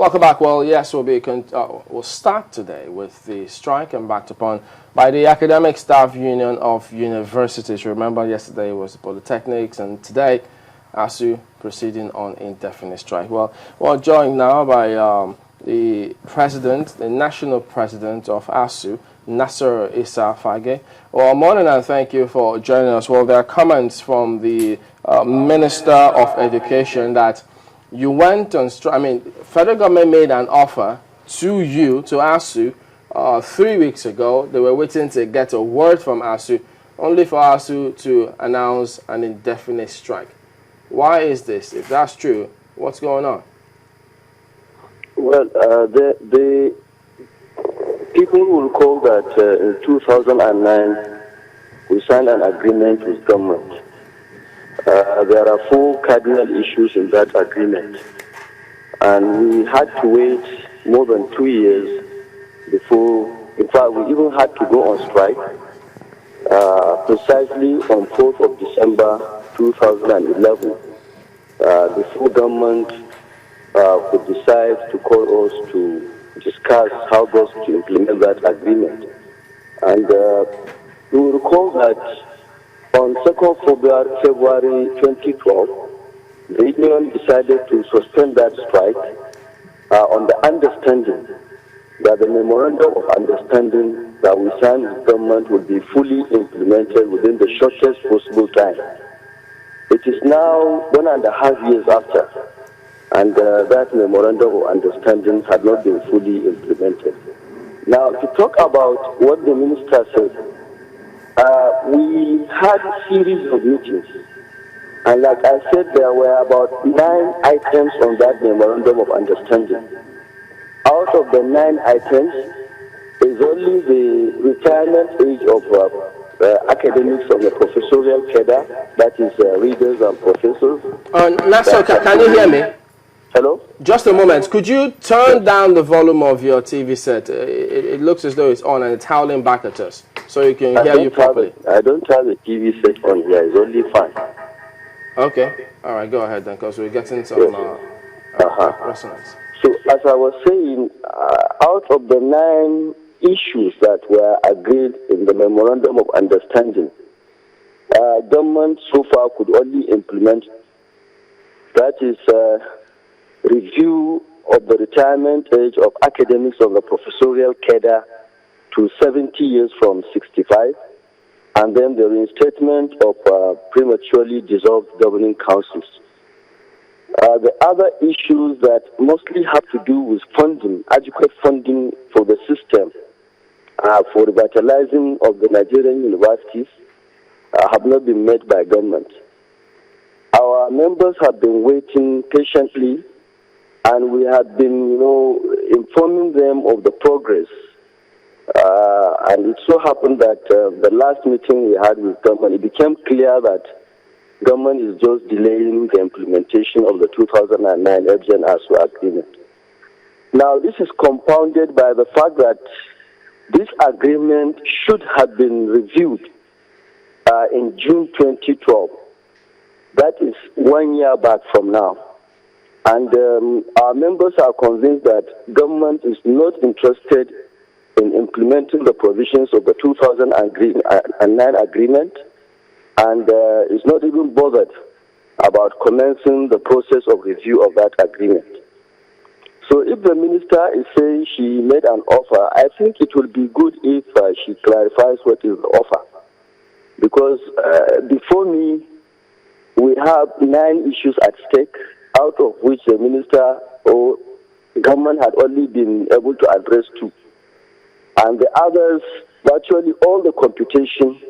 Welcome back. Well, yes, we'll start today with the strike embarked upon by the Academic Staff Union of Universities. Remember, yesterday was the Polytechnics, and today, ASUU proceeding on indefinite strike. Well, we're joined now by the president, the national president of ASUU, Nasir Issa-Fagee. Well, morning, and thank you for joining us. Well, there are comments from the Minister of Education that you went on strike. I mean, federal government made an offer to you, to ASUU, 3 weeks ago. They were waiting to get a word from ASUU, only for ASUU to announce an indefinite strike. Why is this? If that's true, what's going on? Well, the people will recall that in 2009, we signed an agreement with government. There are 4 cardinal issues in that agreement, and we had to wait more than 2 years before, in fact, we even had to go on strike precisely on 4th of December 2011 before government could decide to call us to discuss how best to implement that agreement. And we will recall that on 2nd February 2012, the union decided to suspend that strike on the understanding that the Memorandum of Understanding that we signed with government would be fully implemented within the shortest possible time. It is now 1.5 years after, and that Memorandum of Understanding had not been fully implemented. Now, to talk about what the minister said, we had a series of meetings, and like I said, there were about 9 items on that Memorandum of Understanding. Out of the 9 items is only the retirement age of academics of the professorial cadre, that is readers and professors. Nasir, can you hear me? Hello? Just a moment. Could you turn down the volume of your TV set? It looks as though it's on and it's howling back at us, so you can hear you properly. I don't have a TV set on here. It's only fine. Okay. All right. Go ahead then, because we're getting some resonance. So, as I was saying, out of the 9 issues that were agreed in the Memorandum of Understanding, government so far could only implement, that is, review of the retirement age of academics of the professorial cadre to 70 years from 65, and then the reinstatement of prematurely dissolved governing councils. The other issues that mostly have to do with funding, adequate funding for the system, for revitalizing of the Nigerian universities, have not been met by government. Our members have been waiting patiently, and we have been, informing them of the progress. And it so happened that the last meeting we had with government, it became clear that government is just delaying the implementation of the 2009 ASUU agreement. Now, this is compounded by the fact that this agreement should have been reviewed in June 2012. That is 1 year back from now. And our members are convinced that government is not interested in implementing the provisions of the 2009 agreement, and is not even bothered about commencing the process of review of that agreement. So if the minister is saying she made an offer, I think it will be good if she clarifies what is the offer. Because before me, we have 9 issues at stake, out of which the minister or government had only been able to address 2. And the others, virtually all the computation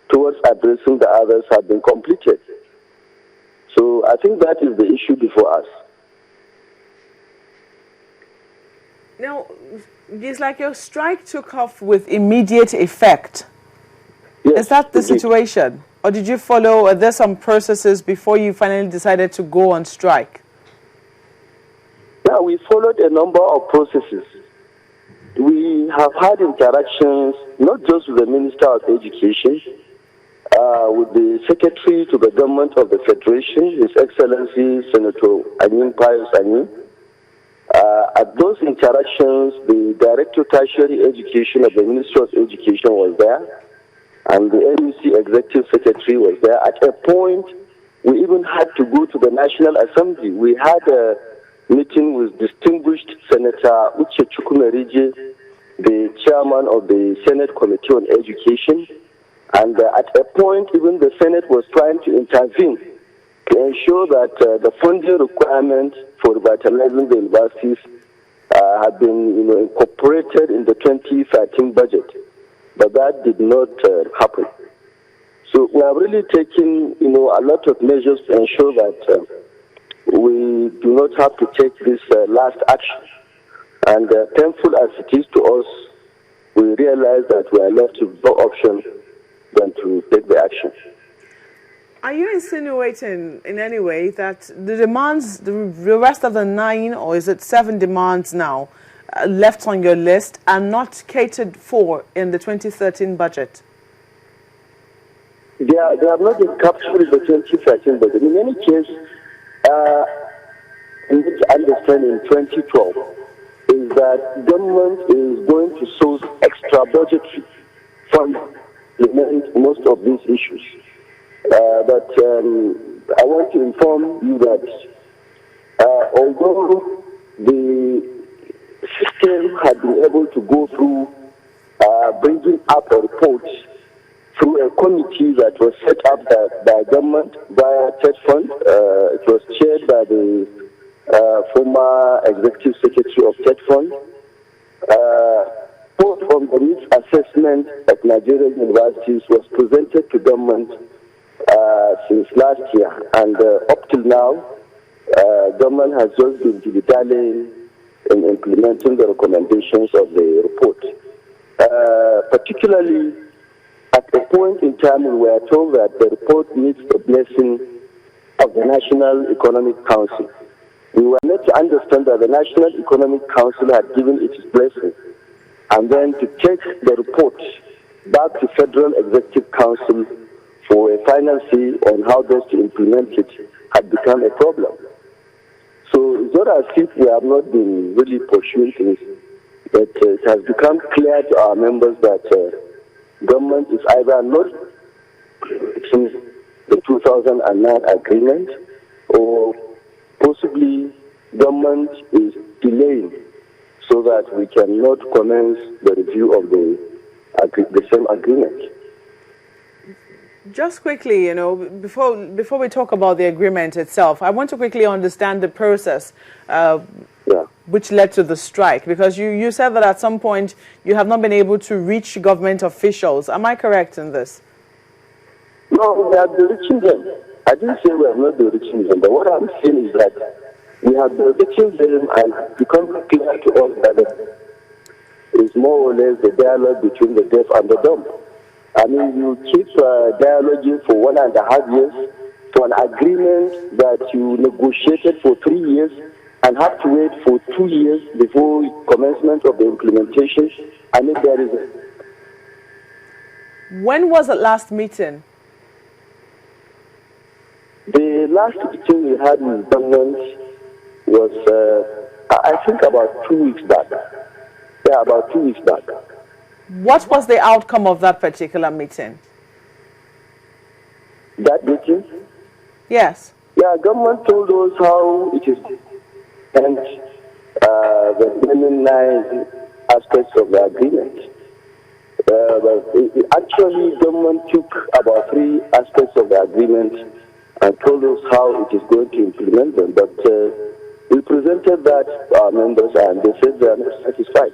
towards addressing the others have been completed. So I think that is the issue before us. Now, it's like your strike took off with immediate effect. Yes, is that the situation? Or did you follow, are there some processes before you finally decided to go on strike? Yeah, we followed a number of processes. We have had interactions, not just with the Minister of Education, with the Secretary to the Government of the Federation, His Excellency Senator Pius Anin, At those interactions, the Director of Tertiary Education of the Ministry of Education was there, and the NUC Executive Secretary was there. At a point, we even had to go to the National Assembly. We had a meeting with distinguished Senator Uche Chukwumerije, the chairman of the Senate Committee on Education, and at a point, even the Senate was trying to intervene to ensure that the funding requirement for revitalizing the universities had been, incorporated in the 2013 budget, but that did not happen. So we are really taking, a lot of measures to ensure that we do not have to take this last action. And painful as it is to us, we realize that we are left with no option than to take the action. Are you insinuating in any way that the demands, the rest of the 9 or is it 7 demands now left on your list are not catered for in the 2013 budget? They have not been captured in the 2013 budget. In any case, in which I understand in 2012 is that government is going to source extra budgetary funds to implement most of these issues. But I want to inform you that although the system had been able to go through bringing up a report through a committee that was set up by government via TED Fund. It was chaired by the former executive secretary of TED Fund. Report from the needs assessment at Nigerian universities was presented to government since last year, and up till now, government has just been dilly-dallying in implementing the recommendations of the report. Particularly at a point in time when we are told that the report needs the blessing of the National Economic Council. We were meant to understand that the National Economic Council had given its blessing, and then to take the report back to Federal Executive Council for a final say on how best to implement it had become a problem. So it's not as if we have not been really pursuing things, but it has become clear to our members that government is either not implementing the 2009 agreement, or possibly government is delaying so that we cannot commence the review of the same agreement. Just quickly, before we talk about the agreement itself, I want to quickly understand the process which led to the strike, because you said that at some point you have not been able to reach government officials. Am I correct in this? No, we have been reaching them. I didn't say we have not been reaching them, but what I'm saying is that we have been reaching them, and it becomes clear to us that it's more or less the dialogue between the deaf and the dumb. I mean, you keep dialoguing for 1.5 years to an agreement that you negotiated for 3 years and have to wait for 2 years before commencement of the implementation. I mean, there is When was the last meeting? The last meeting we had with government was, I think, about 2 weeks back. Yeah, about 2 weeks back. What was the outcome of that particular meeting? That meeting? Yes. Yeah, government told us how it is, and the remaining 9 aspects of the agreement. Actually, government took about 3 aspects of the agreement and told us how it is going to implement them. But we presented that to our members, and they said they are not satisfied.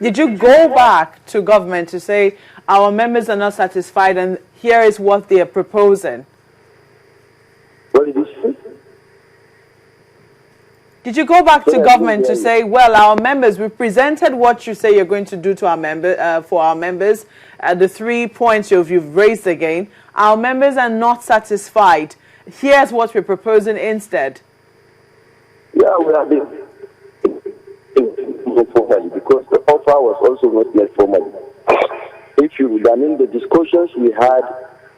Did you go back to government to say, our members are not satisfied and here is what they are proposing? What did you say? Did you go back to government to say, well, our members, we presented what you say you're going to do to our for our members, the 3 points you've raised again. Our members are not satisfied. Here's what we're proposing instead. Yeah, we have been formally, because the offer was also not made formally. If you examine the discussions we had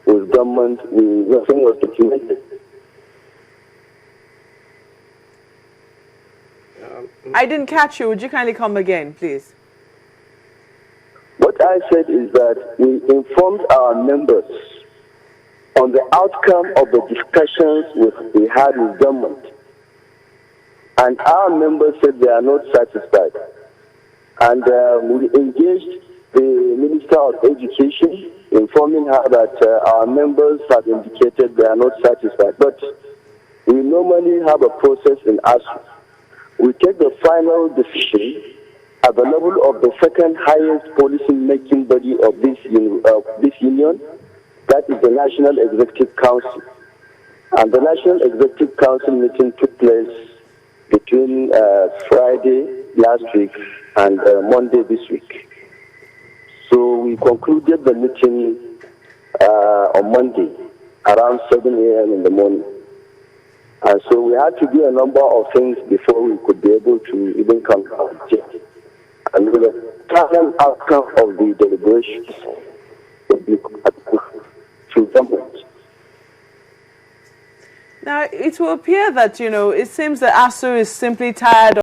with government, nothing was documented. I didn't catch you. Would you kindly come again, please? What I said is that we informed our members on the outcome of the discussions we had with government. And our members said they are not satisfied. And we engaged the Minister of Education, informing her that our members have indicated they are not satisfied. But we normally have a process in ASUU. We take the final decision at the level of the second highest policy-making body of this union, that is the National Executive Council. And the National Executive Council meeting took place between Friday last week and Monday this week. So we concluded the meeting on Monday around 7 a.m. in the morning. And so we had to do a number of things before we could be able to even come out. And the final outcome of the deliberations would be to government. Now, it will appear that, it seems that ASUU is simply tired of